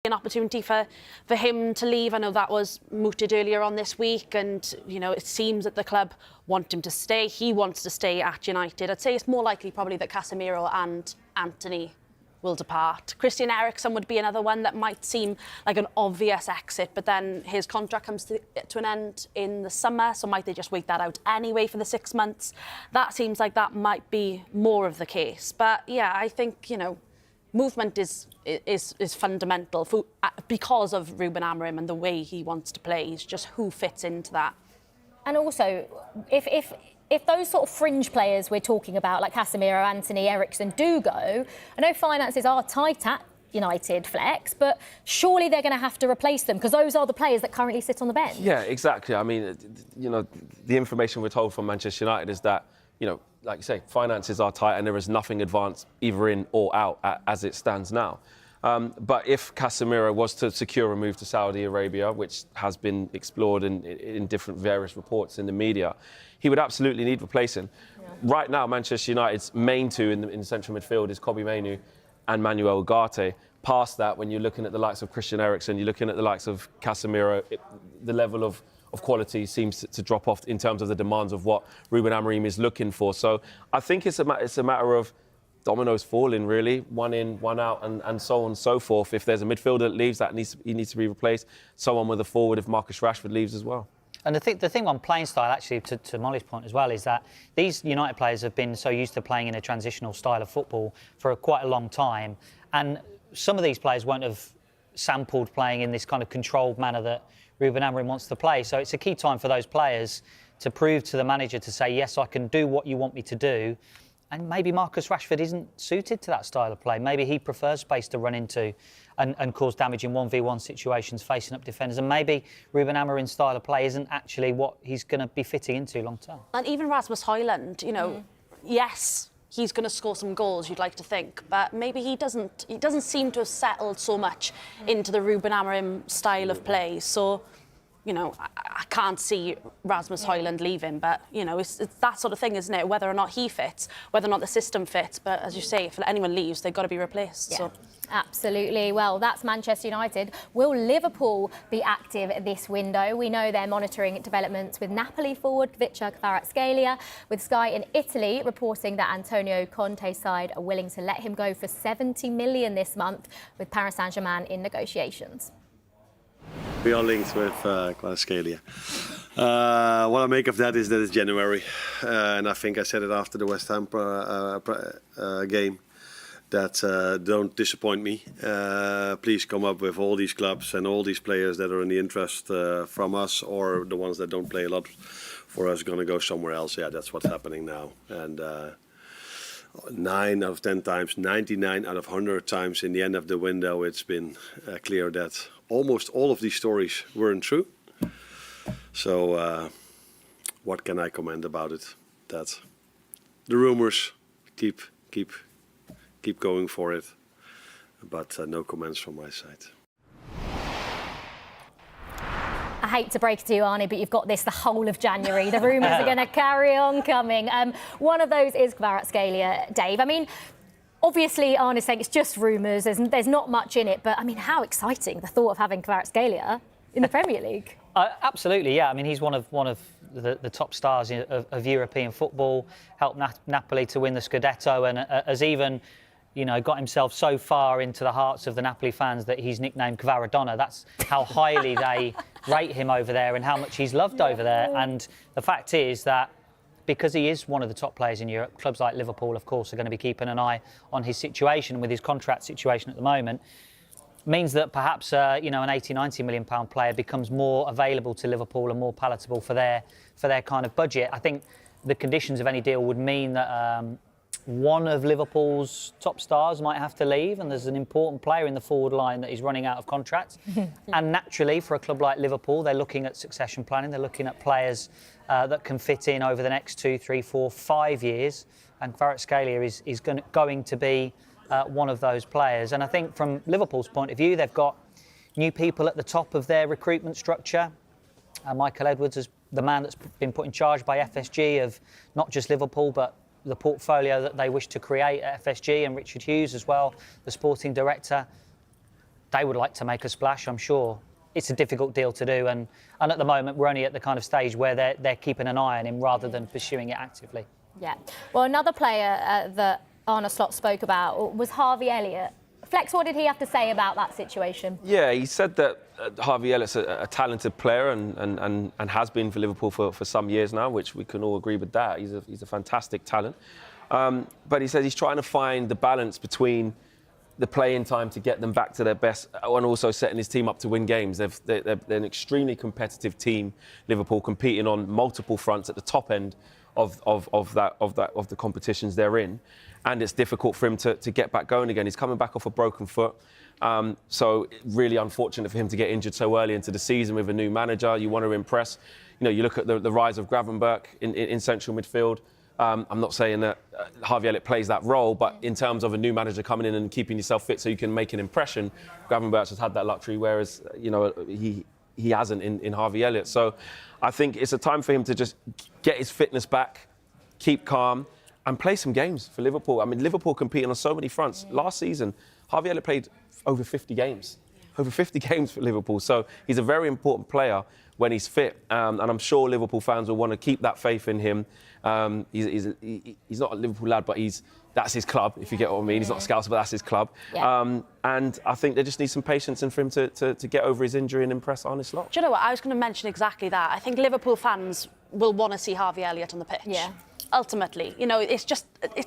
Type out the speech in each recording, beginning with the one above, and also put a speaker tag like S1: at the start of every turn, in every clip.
S1: An opportunity for him to leave. I know that was mooted earlier on this week, and you know, it seems that the club want him to stay. He wants to stay at United. I'd say it's more likely probably that Casemiro and Anthony will depart. Christian Eriksen would be another one that might seem like an obvious exit, but then his contract comes to an end in the summer, so might they just wait that out anyway for the 6 months? That seems like that might be more of the case. But yeah, I think, you know, movement is fundamental because of Ruben Amorim and the way he wants to play. It's just who fits into that. And also, if those sort of fringe players we're talking about, like Casemiro, Anthony, Eriksen, do go, I know finances are tight at United, Flex, but surely they're going to have to replace them because those are the players that currently sit on the bench. Yeah,
S2: exactly. I mean, you know, the information we're told from Manchester United is that, you know, like you say, finances are tight and there is nothing advanced either in or out as it stands now. But if Casemiro was to secure a move to Saudi Arabia, which has been explored in different various reports in the media, he would absolutely need replacing. Yeah. Right now, Manchester United's main two in central midfield is Kobbie Mainoo and Manuel Ugarte. Past that, when you're looking at the likes of Christian Eriksen, you're looking at the likes of Casemiro, the level of quality seems to drop off in terms of the demands of what Ruben Amorim is looking for. So I think it's a matter of dominoes falling, really, one in, one out, and so on and so forth. If there's a midfielder that leaves, he needs to be replaced. Someone with a forward, if Marcus Rashford leaves as well.
S3: And the thing on playing style, actually, to Molly's point as well, is that these United players have been so used to playing in a transitional style of football for quite a long time. And some of these players won't have sampled playing in this kind of controlled manner that Ruben Amorim wants to play. So it's a key time for those players to prove to the manager to say, yes, I can do what you want me to do. And maybe Marcus Rashford isn't suited to that style of play. Maybe he prefers space to run into and cause damage in 1v1 situations, facing up defenders. And maybe Ruben Amorim's style of play isn't actually what he's going to be fitting into long term. And even Rasmus Højlund, you know, yes, he's going to score some goals, you'd like to think, but maybe he doesn't seem to have settled so much into the Ruben Amorim style of play. So, you know, I can't see Rasmus Højlund leaving, but, you know, it's that sort of thing, isn't it? Whether or not he fits, whether or not the system fits. But as you say, if anyone leaves, they've got to be replaced. Yeah. So. Absolutely. Well, that's Manchester United. Will Liverpool be active this window? We know they're monitoring developments with Napoli forward Vicha Kvaratskhelia, with Sky in Italy reporting that Antonio Conte's side are willing to let him go for 70 million this month, with Paris Saint-Germain in negotiations.
S4: We are linked with Kvaratskhelia. What I make of that is that it's January, and I think I said it after the West Ham game, that don't disappoint me. Please come up with all these clubs and all these players that are in the interest from us, or the ones that don't play a lot for us going to go somewhere else. Yeah, that's what's happening now. And 9 out of 10 times, 99 out of 100 times in the end of the window, it's been clear that almost all of these stories weren't true. So what can I comment about it? That the rumors keep going for it, but no comments from my side.
S5: I hate to break it to you, Arnie, but you've got this the whole of January. The rumours are going to carry on coming. One of those is Kvaratskhelia, Dave. I mean, obviously, Arnie's saying it's just rumours. There's not much in it. But, I mean, how exciting, the thought of having Kvaratskhelia in the Premier League.
S3: Absolutely, yeah. I mean, he's one of the top stars of European football, helped Napoli to win the Scudetto, and has even, you know, got himself so far into the hearts of the Napoli fans that he's nicknamed Kvaradonna. That's how highly they rate him over there and how much he's loved over there. And the fact is that because he is one of the top players in Europe, clubs like Liverpool, of course, are going to be keeping an eye on his situation with his contract situation at the moment. Means that perhaps, you know, an 80-90 million pound player becomes more available to Liverpool and more palatable for their kind of budget. I think the conditions of any deal would mean that one of Liverpool's top stars might have to leave, and there's an important player in the forward line that is running out of contract. And naturally, for a club like Liverpool, they're looking at succession planning. They're looking at players that can fit in over the next 2, 3, 4, 5 years. And Kvaratskhelia is going to be one of those players. And I think from Liverpool's point of view, they've got new people at the top of their recruitment structure. Michael Edwards is the man that's been put in charge by FSG of not just Liverpool, but the portfolio that they wish to create at FSG, and Richard Hughes as well, the sporting director. they would like to make a splash, I'm sure. It's a difficult deal to do, and at the moment we're only at the kind of stage where they're keeping an eye on him rather than pursuing it actively.
S5: Yeah. Well, another player that Arne Slot spoke about was Harvey Elliott. Flex, what did he have to say about that situation?
S2: Yeah, he said that Harvey Elliott's a talented player and has been for Liverpool for some years now, which we can all agree with that. He's a fantastic talent. But he says he's trying to find the balance between the playing time to get them back to their best and also setting his team up to win games. They're an extremely competitive team, Liverpool, competing on multiple fronts at the top end of the competitions they're in. And it's difficult for him to get back going again. He's coming back off a broken foot. So really unfortunate for him to get injured so early into the season with a new manager. You want to impress. You know, you look at the rise of Gravenberch in central midfield. I'm not saying that Harvey Elliott plays that role, but in terms of a new manager coming in and keeping yourself fit so you can make an impression, Gravenberch has had that luxury, whereas, you know, he hasn't in Harvey Elliott. So I think it's a time for him to just get his fitness back, keep calm, and play some games for Liverpool. I mean, Liverpool competing on so many fronts. Last season, Harvey Elliott played over 50 games. Over 50 games for Liverpool. So he's a very important player when he's fit. And I'm sure Liverpool fans will want to keep that faith in him. He's not a Liverpool lad, but that's his club, if you get what I mean. He's not a Scouser, but that's his club. Yeah. And I think they just need some patience and for him to get over his injury and impress Arne Slot.
S1: Do you know what? I was going to mention exactly that. I think Liverpool fans will want to see Harvey Elliott on the pitch. Yeah. Ultimately, you know,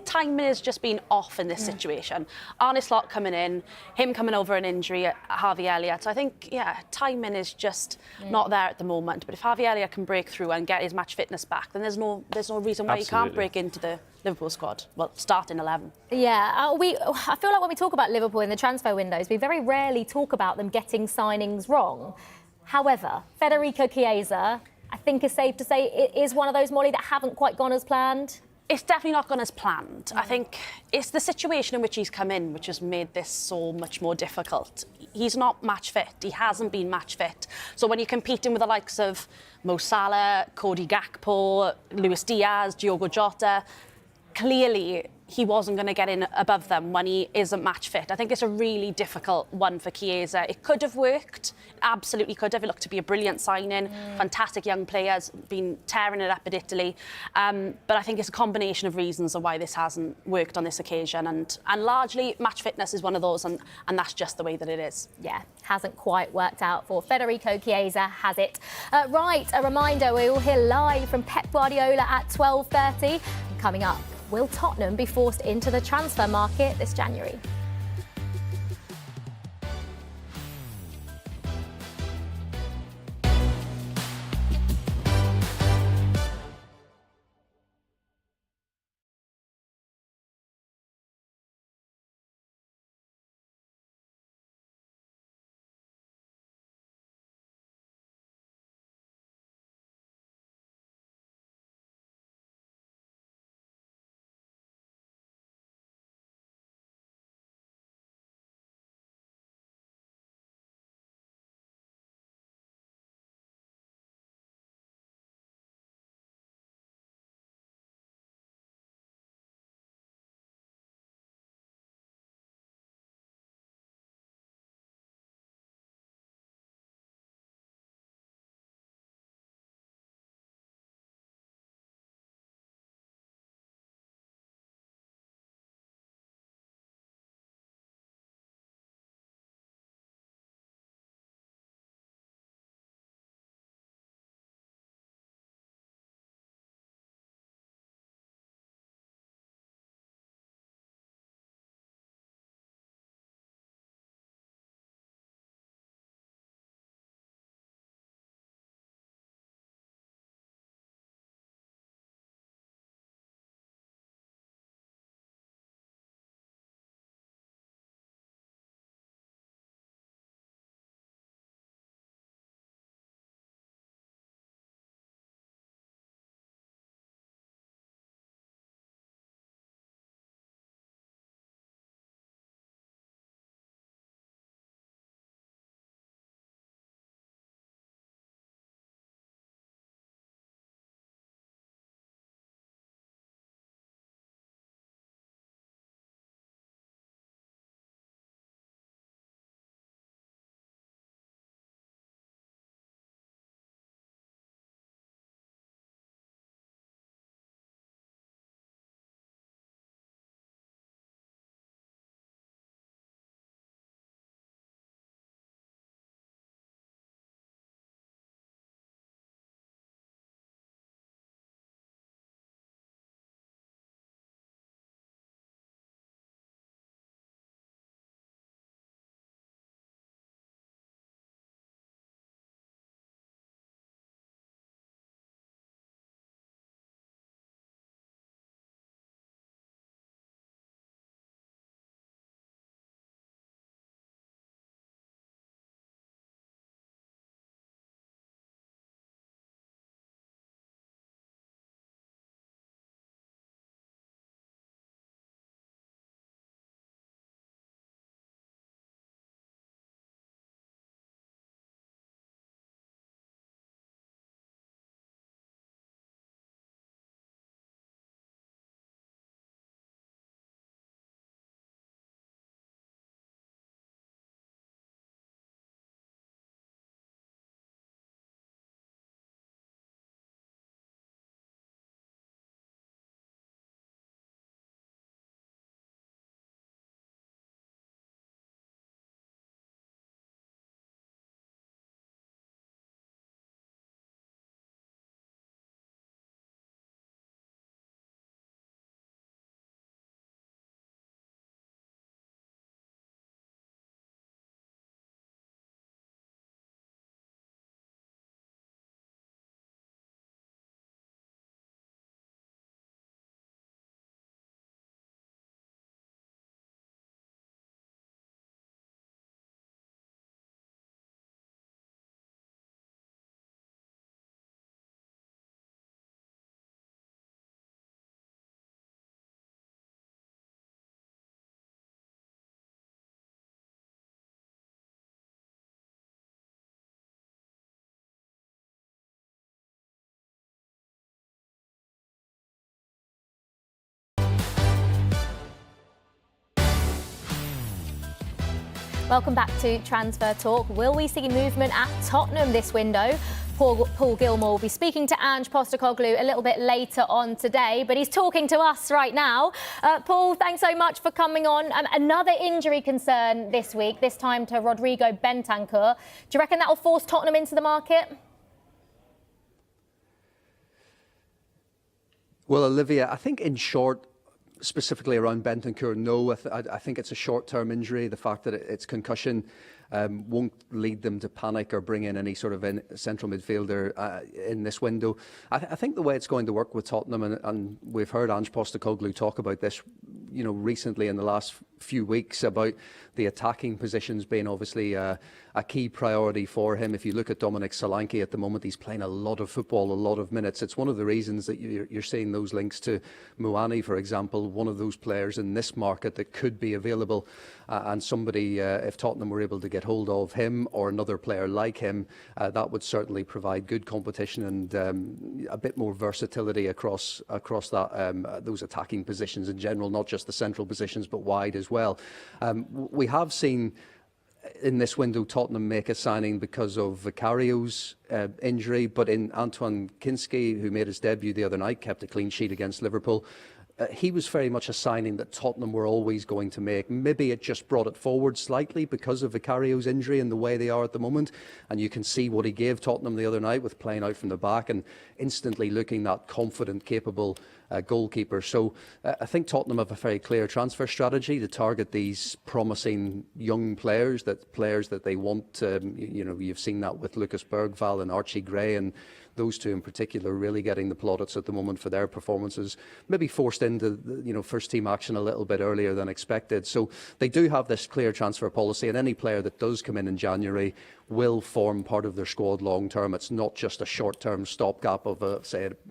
S1: timing has just been off in this situation. Arne Slot coming in, him coming over an injury at Harvey Elliott. I think, yeah, timing is just not there at the moment. But if Harvey Elliott can break through and get his match fitness back, then there's no reason why he can't break into the Liverpool squad. Well, start in 11. Yeah,
S5: I feel like when we talk about Liverpool in the transfer windows, we very rarely talk about them getting signings wrong. However, Federico Chiesa, I think it's safe to say it is one of those, Molly, that haven't quite gone as planned.
S1: It's definitely not gone as planned. I think it's the situation in which he's come in which has made this so much more difficult. He's not match fit. He hasn't been match fit. So when you're competing with the likes of Mo Salah, Cody Gakpo, Luis Diaz, Diogo Jota, clearly he wasn't going to get in above them when he isn't match fit. I think it's a really difficult one for Chiesa. It could have worked, absolutely could have. It looked to be a brilliant signing, fantastic young players, been tearing it up at Italy. But I think it's a combination of reasons of why this hasn't worked on this occasion. And largely, match fitness is one of those, and that's just the way that it is.
S5: Yeah, hasn't quite worked out for Federico Chiesa, has it? Right, a reminder, we will hear live from Pep Guardiola at 12:30. Coming up, will Tottenham be forced into the transfer market this January? Welcome back to Transfer Talk. Will we see movement at Tottenham this window? Paul Gilmore will be speaking to Ange Postecoglou a little bit later on today, but he's talking to us right now. Paul, thanks so much for coming on. Another injury concern this week, this time to Rodrigo Bentancur. Do you reckon that will force Tottenham into the market?
S6: Well, Olivia, I think in short, specifically around Bentancur, no. I think it's a short-term injury. The fact that it's concussion won't lead them to panic or bring in any sort of central midfielder in this window. I think the way it's going to work with Tottenham, and we've heard Ange Postecoglou talk about this, recently in the last few weeks, about the attacking positions being obviously a key priority for him. If you look at Dominic Solanke at the moment, he's playing a lot of football, a lot of minutes. It's one of the reasons that you're seeing those links to Muani, for example, one of those players in this market that could be available, and somebody, if Tottenham were able to get hold of him or another player like him, that would certainly provide good competition and a bit more versatility across that those attacking positions in general, not just the central positions but wide as well. We have seen in this window Tottenham make a signing because of Vicario's injury, but in Antoine Kinski, who made his debut the other night, kept a clean sheet against Liverpool. He was very much a signing that Tottenham were always going to make. Maybe it just brought it forward slightly because of Vicario's injury and the way they are at the moment. And you can see what he gave Tottenham the other night with playing out from the back and instantly looking that confident, capable goalkeeper. So I think Tottenham have a very clear transfer strategy to target these promising young players that they want. You've seen that with Lucas Bergvall and Archie Gray, and those two in particular really getting the plaudits at the moment for their performances, maybe forced into first team action a little bit earlier than expected. So they do have this clear transfer policy, and any player that does come in January will form part of their squad long term. It's not just a short-term stopgap of a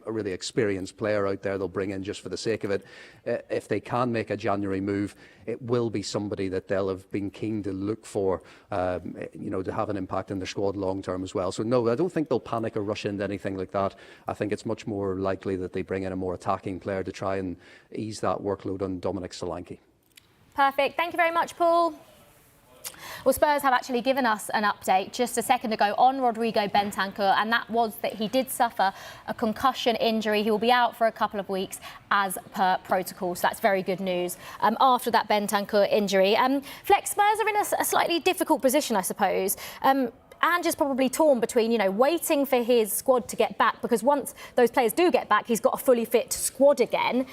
S6: really experienced player out there they'll bring in just for the sake of it. If they can make a January move, it will be somebody that they'll have been keen to look for, to have an impact in their squad long term as well. So no, I don't think they'll panic or rush into anything like that. I think it's much more likely that they bring in a more attacking player to try and ease that workload on Dominic Solanke.
S5: Perfect. Thank you very much, Paul. Well, Spurs have actually given us an update just a second ago on Rodrigo Bentancur, and that was that he did suffer a concussion injury. He will be out for a couple of weeks as per protocol, so that's very good news after that Bentancur injury. Flex, Spurs are in a slightly difficult position, I suppose. Ange is probably torn between, waiting for his squad to get back, because once those players do get back, he's got a fully fit squad again,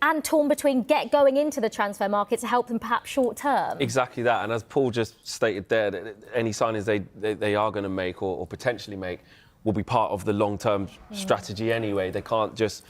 S5: and torn between going into the transfer market to help them perhaps short term.
S2: Exactly that. And as Paul just stated there, any signings they are going to make or potentially make will be part of the long-term strategy anyway. They can't just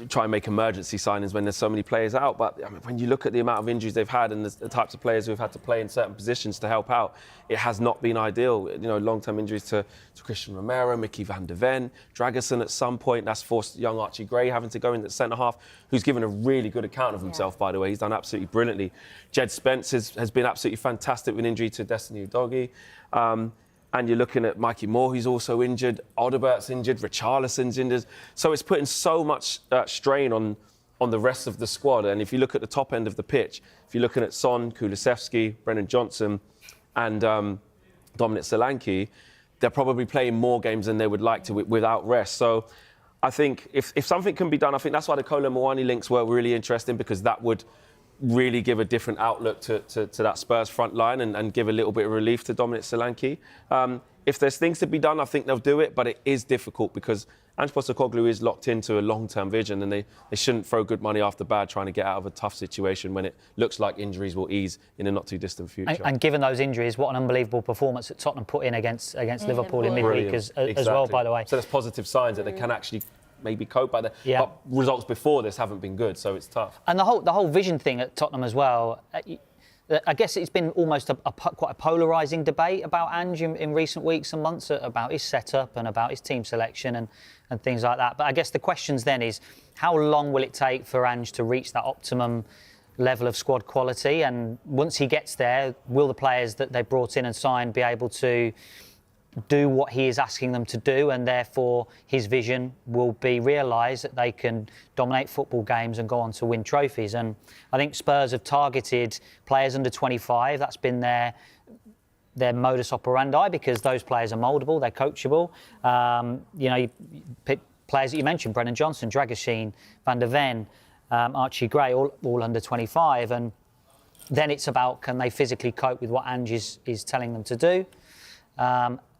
S2: try and make emergency signings when there's so many players out. But when you look at the amount of injuries they've had and the types of players who've had to play in certain positions to help out, it has not been ideal. Long-term injuries to Christian Romero, Mickey van de Ven, Dragerson at some point. That's forced young Archie Gray having to go in at centre-half, who's given a really good account of himself, by the way. He's done absolutely brilliantly. Jed Spence has been absolutely fantastic with injury to Destiny Udogie. And you're looking at Mikey Moore, who's also injured. Alderbert's injured. Richarlison's injured. So it's putting so much strain on the rest of the squad. And if you look at the top end of the pitch, if you're looking at Son, Kulusevski, Brennan Johnson, and Dominic Solanke, they're probably playing more games than they would like to without rest. So I think if something can be done, I think that's why the Kolo Muani links were really interesting, because that would really give a different outlook to that Spurs front line and give a little bit of relief to Dominic Solanke. If there's things to be done, I think they'll do it, but it is difficult because Ange Postecoglou is locked into a long-term vision, and they shouldn't throw good money after bad trying to get out of a tough situation when it looks like injuries will ease in a not-too-distant future.
S3: And given those injuries, what an unbelievable performance that Tottenham put in against Liverpool in midweek as well, by the way.
S2: So there's positive signs that they can actually maybe cope by that.
S3: Yeah.
S2: But results before this haven't been good, so it's tough.
S3: And the whole vision thing at Tottenham as well, I guess it's been almost quite a polarising debate about Ange in recent weeks and months, about his setup and about his team selection and things like that. But I guess the questions then is, how long will it take for Ange to reach that optimum level of squad quality? And once he gets there, will the players that they brought in and signed be able to do what he is asking them to do, and therefore his vision will be realised that they can dominate football games and go on to win trophies. And I think Spurs have targeted players under 25. That's been their modus operandi, because those players are mouldable, they're coachable. You pick players that you mentioned, Brennan Johnson, Dragusin, Van der Ven, Archie Gray, all under 25. And then it's about, can they physically cope with what Ange is telling them to do?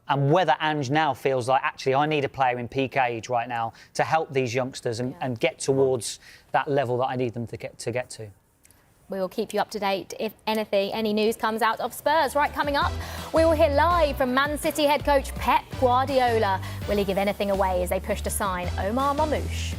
S3: And whether Ange now feels like, actually, I need a player in peak age right now to help these youngsters and get towards that level that I need them to get to.
S5: We will keep you up to date if any news comes out of Spurs. Right, coming up, we will hear live from Man City head coach Pep Guardiola. Will he give anything away as they push to sign Omar Mamouche?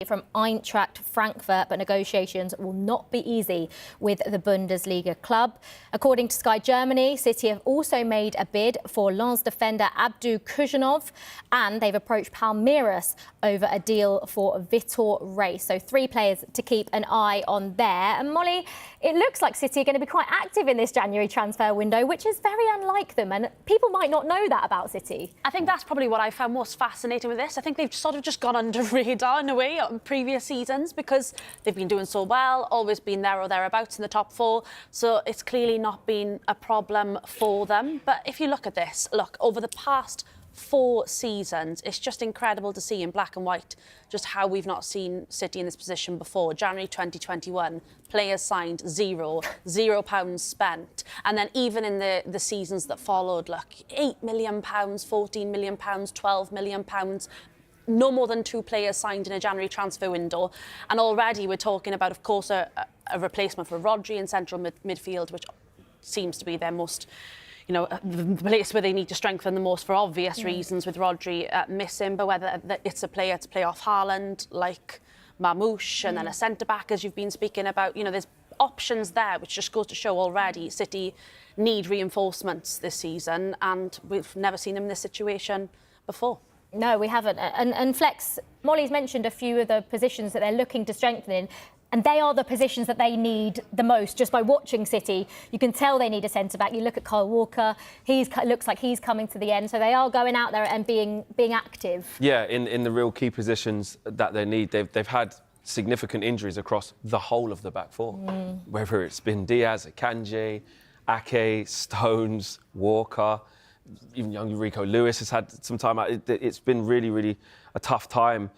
S5: from Eintracht Frankfurt, but negotiations will not be easy with the Bundesliga club. According to Sky Germany, City have also made a bid for Lens defender Abdou Kujanov, and they've approached Palmeiras over a deal for Vitor Reis. So 3 players to keep an eye on there. And Molly, it looks like City are going to be quite active in this January transfer window, which is very unlike them, and people might not know that about City.
S1: I think that's probably what I found most fascinating with this. I think they've sort of just gone under radar in a way on previous seasons because they've been doing so well, always been there or thereabouts in the top 4. So it's clearly not been a problem for them. But if you look at this, over the past 4 seasons, it's just incredible to see in black and white just how we've not seen City in this position before. January 2021, players signed £0 spent. And then even in the seasons that followed, £8 million, £14 million, £12 million. No more than 2 players signed in a January transfer window. And already we're talking about, of course, a replacement for Rodri in central midfield, which seems to be their most, the place where they need to strengthen the most for obvious reasons, with Rodri missing. But whether it's a player to play off Haaland, like Mamouche, and then a centre-back, as you've been speaking about, there's options there, which just goes to show already City need reinforcements this season, and we've never seen them in this situation before.
S5: No, we haven't. And Flex, Molly's mentioned a few of the positions that they're looking to strengthen in, and they are the positions that they need the most. Just by watching City, you can tell they need a centre-back. You look at Kyle Walker, looks like he's coming to the end. So they are going out there and being active.
S2: Yeah, in the real key positions that they need. They've had significant injuries across the whole of the back 4. Whether it's been Diaz, Akanji, Ake, Stones, Walker, even young Rico Lewis has had some time out. It's been really, really a tough time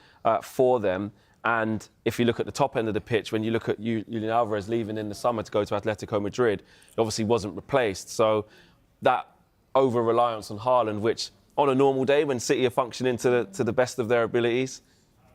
S2: for them. And if you look at the top end of the pitch, when you look at Julian Alvarez leaving in the summer to go to Atletico Madrid, it obviously wasn't replaced. So that over-reliance on Haaland, which on a normal day when City are functioning to the best of their abilities,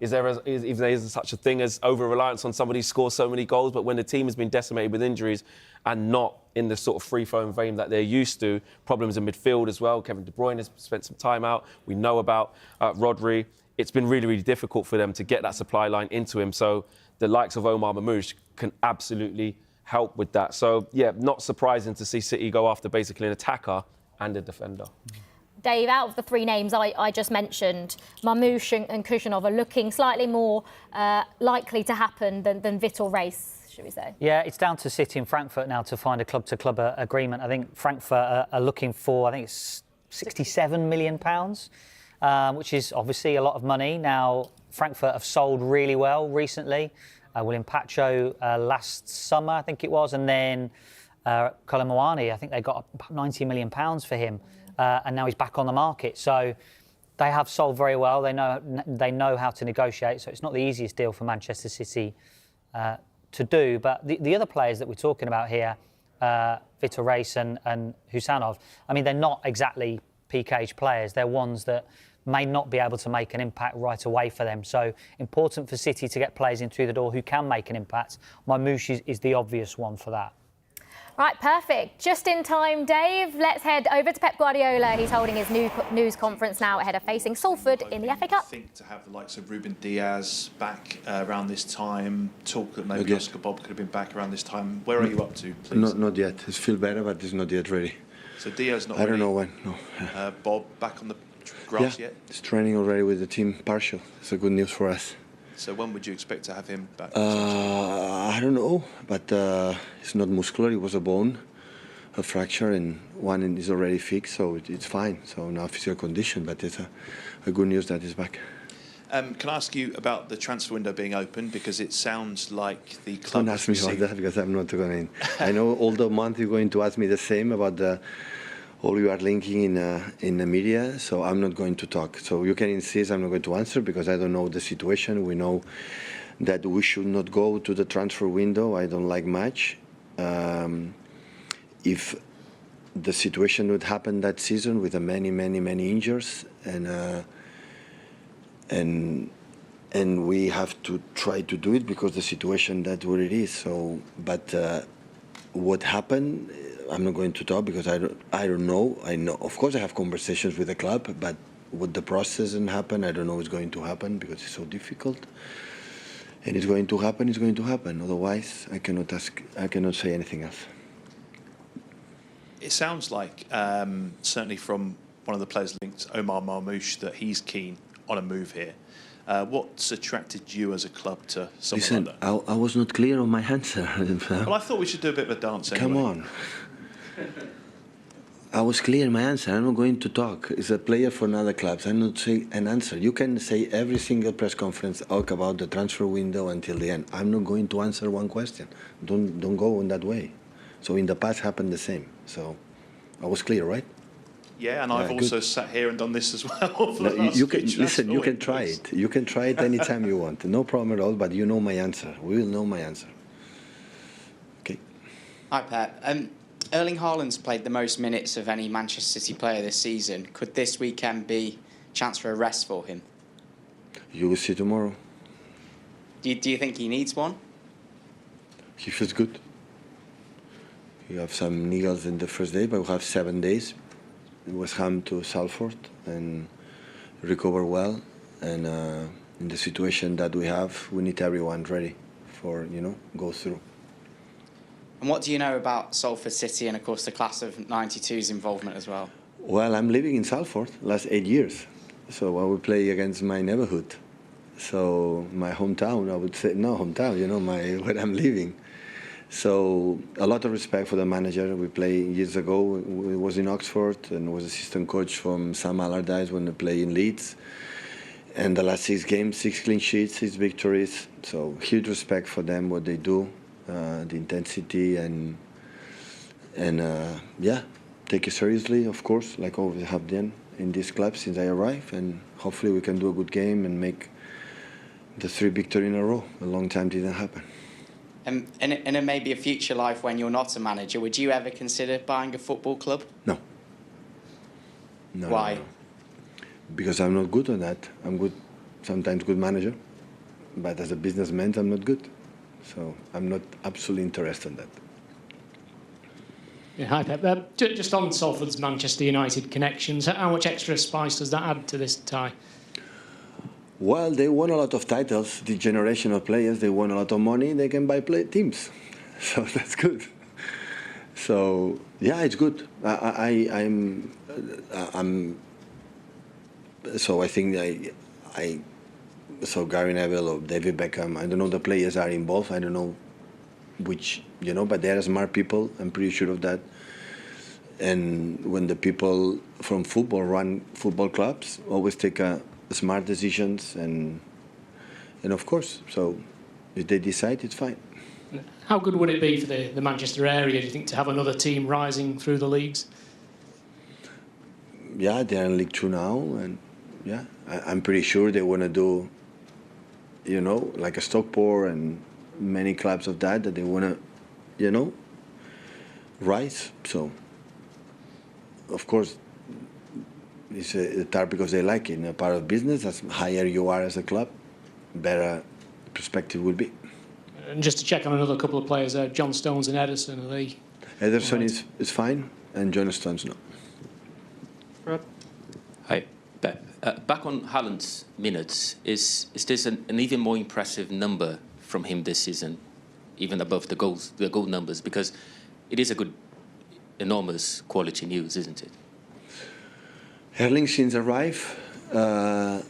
S2: is there such a thing as over-reliance on somebody who scores so many goals? But when the team has been decimated with injuries and not in the sort of free-flowing vein that they're used to, problems in midfield as well. Kevin De Bruyne has spent some time out. We know about Rodri. It's been really, really difficult for them to get that supply line into him. So the likes of Omar Mamouche can absolutely help with that. So, yeah, not surprising to see City go after basically an attacker and a defender.
S5: Dave, out of the 3 names I just mentioned, Mamouche and Kujanov are looking slightly more likely to happen than Vitor Reis, should we say?
S3: Yeah, it's down to City and Frankfurt now to find a club-to-club agreement. I think Frankfurt are looking for, I think it's £67 million, which is obviously a lot of money. Now, Frankfurt have sold really well recently. William Pacho last summer, I think it was, and then Colin Moani, I think they got about £90 million for him. And now he's back on the market. So they have sold very well. They know how to negotiate. So it's not the easiest deal for Manchester City to do. But the other players that we're talking about here, Vitor Reis and Husanov, I mean, they're not exactly peak-age players. They're ones that may not be able to make an impact right away for them. So important for City to get players in through the door who can make an impact. Mamouche is the obvious one for that.
S5: Right, perfect. Just in time, Dave. Let's head over to Pep Guardiola. He's holding his news conference now ahead of facing Salford in the FA Cup.
S7: I think to have the likes of Ruben Diaz back around this time, talk that maybe Oscar Bob could have been back around this time. Where are you up to, please?
S8: Not yet. It's feel better, but it's not yet ready.
S7: So Diaz not
S8: I
S7: ready?
S8: don't know when, no.
S7: Bob back on the grass yet?
S8: He's training already with the team partial. It's a good news for us.
S7: So when would you expect to have him back?
S8: I don't know, but it's not muscular. It was a bone, a fracture, and one is already fixed, so it's fine. So now physical condition, but it's a good news that he's back.
S7: Can I ask you about the transfer window being open? Because it sounds like the club...
S8: Don't ask me about that, because I'm not going to... I know all the month you're going to ask me the same about all you are linking in the media, so I'm not going to talk. So you can insist, I'm not going to answer, because I don't know the situation. We know that we should not go to the transfer window. I don't like much. If the situation would happen that season with the many injuries, and we have to try to do it because the situation that's what it is. So, but what happened, I'm not going to talk because I don't know. I know, of course, I have conversations with the club, but what the process and happen, I don't know what's going to happen because it's so difficult. And it's going to happen. It's going to happen. Otherwise, I cannot say anything else.
S7: It sounds like, certainly from one of the players linked, Omar Marmoush, that he's keen on a move here. What's attracted you as a club to someone like that?
S8: I was not clear on my answer.
S7: Well, I thought we should do a bit of a dance anyway.
S8: Come on. I was clear in my answer. I'm not going to talk. It's a player for another clubs. I'm not saying an answer. You can say every single press conference talk about the transfer window until the end. I'm not going to answer one question. Don't go in that way. So in the past happened the same. So I was clear, right?
S7: Yeah, and I've also sat here and done this as well.
S8: You can listen. You can try it. You can try it anytime you want. No problem at all. But you know my answer. We will know my answer. Okay.
S9: Hi, Pep. Erling Haaland's played the most minutes of any Manchester City player this season. Could this weekend be a chance for a rest for him?
S8: You will see tomorrow.
S9: Do you think he needs one?
S8: He feels good. You have some niggles in the first day, but we have 7 days. West Ham to Salford and recover well. And in the situation that we have, we need everyone ready for, go through.
S9: And what do you know about Salford City and, of course, the class of '92's involvement as well?
S8: Well, I'm living in Salford last 8 years. So I will play against my neighborhood. So my hometown, I would say, no, hometown, where I'm living. So a lot of respect for the manager. We played years ago. We was in Oxford and was assistant coach from Sam Allardyce when they play in Leeds. And the last 6 games, 6 clean sheets, 6 victories. So huge respect for them, what they do, the intensity and take it seriously, of course, like always have done in this club since I arrived. And hopefully we can do a good game and make the 3 victories in a row. A long time didn't happen.
S9: And in maybe a future life when you're not a manager, would you ever consider buying a football club?
S8: No.
S9: Why?
S8: No. Because I'm not good on that. I'm good, sometimes good manager, but as a businessman, I'm not good. So I'm not absolutely interested in that.
S10: Yeah, hi, Pep. Just on Salford's Manchester United connections, how much extra spice does that add to this tie?
S8: Well, they won a lot of titles. The generation of players, they won a lot of money. They can buy teams, so that's good. So yeah, it's good. So I think I saw Gary Neville or David Beckham. I don't know the players are involved. I don't know which, but they are smart people. I'm pretty sure of that. And when the people from football run football clubs, always take smart decisions and of course, so if they decide, it's fine.
S10: How good would it be for the Manchester area, do you think, to have another team rising through the leagues?
S8: Yeah, they're in League 2 now, and yeah, I'm pretty sure they want to do, like a Stockport and many clubs of that they want to, rise. So, of course, it's hard because they like it. In a part of business, as higher you are as a club, better perspective will be.
S10: And just to check on another couple of players, John Stones and Ederson, are they?
S8: Ederson is fine, and John Stones no.
S10: Rob?
S11: Hi, back on Haaland's minutes, is this an even more impressive number from him this season, even above the goal numbers? Because it is a good, enormous quality news, isn't it?
S8: Erling since arrived, the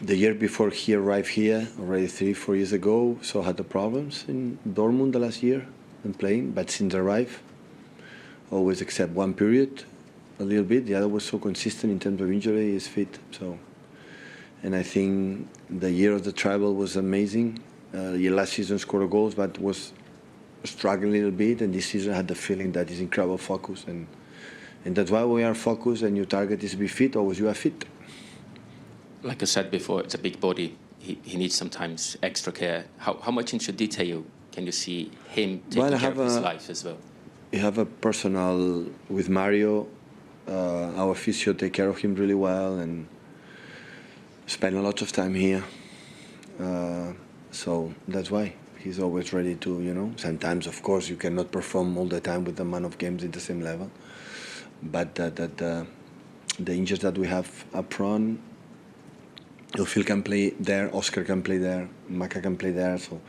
S8: year before he arrived here, already 3-4 years ago, so had the problems in Dortmund the last year and playing, but since arrived, always except one period, a little bit. The other was so consistent in terms of injury, he's fit. So, and I think the year of the travel was amazing. Last season scored goals, but was struggling a little bit, and this season I had the feeling that he's incredible focus, and that's why we are focused, and your target is to be fit, always you are fit.
S11: Like I said before, it's a big body. He needs sometimes extra care. How much into detail can you see him taking care of his life as well?
S8: We have a personal with Mario. Our physio take care of him really well and spend a lot of time here. So that's why he's always ready to, Sometimes, of course, you cannot perform all the time with the amount of games at the same level. But the injuries that we have up front, Phil can play there, Oscar can play there, Maka can play there. So,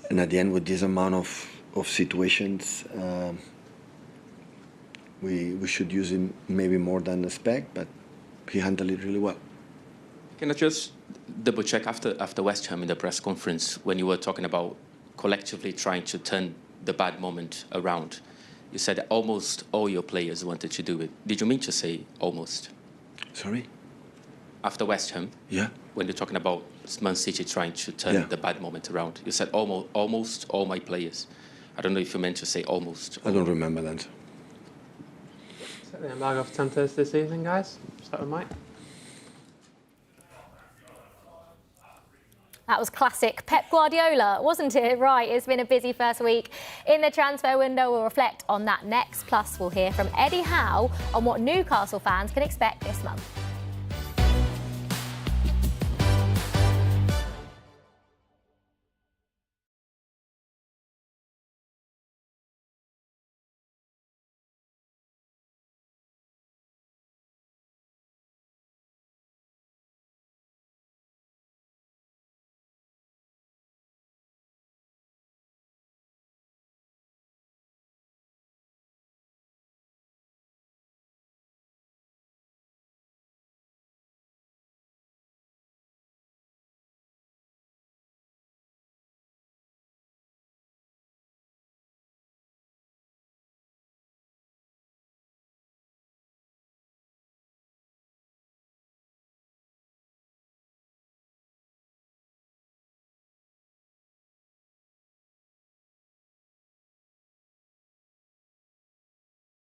S8: and at the end, with this amount of situations, we should use him maybe more than expect, but he handled it really well.
S11: Can I just double check after West Ham in the press conference when you were talking about collectively trying to turn the bad moment around? You said that almost all your players wanted to do it. Did you mean to say almost?
S8: Sorry?
S11: After West Ham?
S8: Yeah.
S11: When you're talking about Man City trying to turn the bad moment around, you said almost all my players. I don't know if you meant to say almost.
S8: I don't remember that.
S12: Set the embargo for 10:30 this evening, guys. Start with Mike.
S5: That was classic Pep Guardiola, wasn't it? Right, it's been a busy first week in the transfer window. We'll reflect on that next. Plus, we'll hear from Eddie Howe on what Newcastle fans can expect this month.